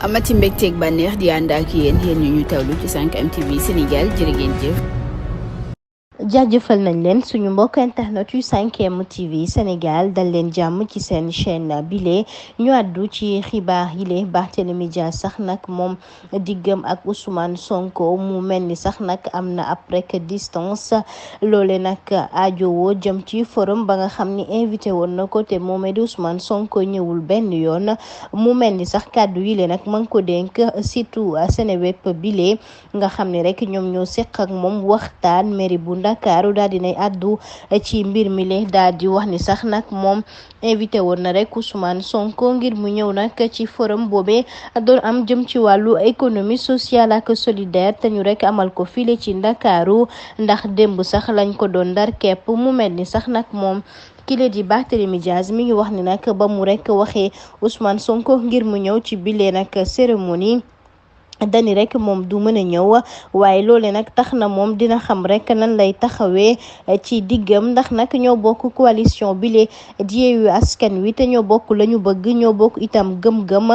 amati mbégteeg bànneex di ànd ak yéen ñu tawlu ci 5M TV Sénégal jërë ngeen jëf. jaajëfal nañ leen suñu mbokk internet yu 5M TV Sénégal dal leen jàmm ci seen chaîne bile ñu àddu ci xibaar yi le Barthélémy Dias sax nag moom diggam ak Ousmane Sonko mu mel ni sax nag am na après distance loole nag aajowoo jëm ci forum ba nga xam ni invité woon na ko te moomee di Ousmane Sonko ñëwul benn yoon mu mel ni sax kàddu yi le nag ma ngi ko dénk surtout Seneweb bile nga xam ni rek ñoom ñoo seq ak moom waxtaan mairie bu Ndakaaru daal dinay addu ci mbir mi le daal di wax ni sax nag moom invité woon na rek Ousmane Sonko ngir mu ñëw nag ci forum boobee doon am jëm ci wàllu économie sociale ak solidaire te ñu rek amal ko file ci Ndakaaru ndax démb sax lañ ko doon ndar kepp mu mel ni sax nag moom kile di Barthélémy Dias mi ngi wax ni nag ba mu rek waxee Ousmane Sonko ngir mu ñëw ci bile nag cérémonie dani rek moom du mën a ñëw waaye loole nag tax na moom dina xam rek nan lay taxawee ci diggam ndax nag ñoo bokk coalition bile di Yewwi Askan Wi te ñoo bokk la ñu bëgg ñoo bokk itam gëm-gëm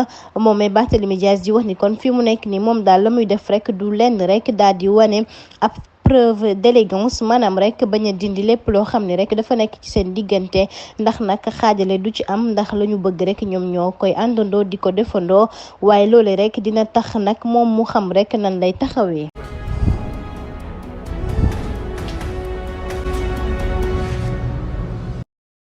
moomee Barthélémy Dias di wax ni kon fi mu nekk ni moom daal la muy def rek du lenn rek daal di wane ab preuve d'élégance maanaam rek bañ a dindi lépp loo xam ne rek dafa nekk ci seen diggante ndax nag xaajale du ci am ndax la ñu bëgg rek ñoom ñoo koy àndandoo di ko defandoo waaye loole rek dina tax nag moom mu xam rek nan lay taxawee.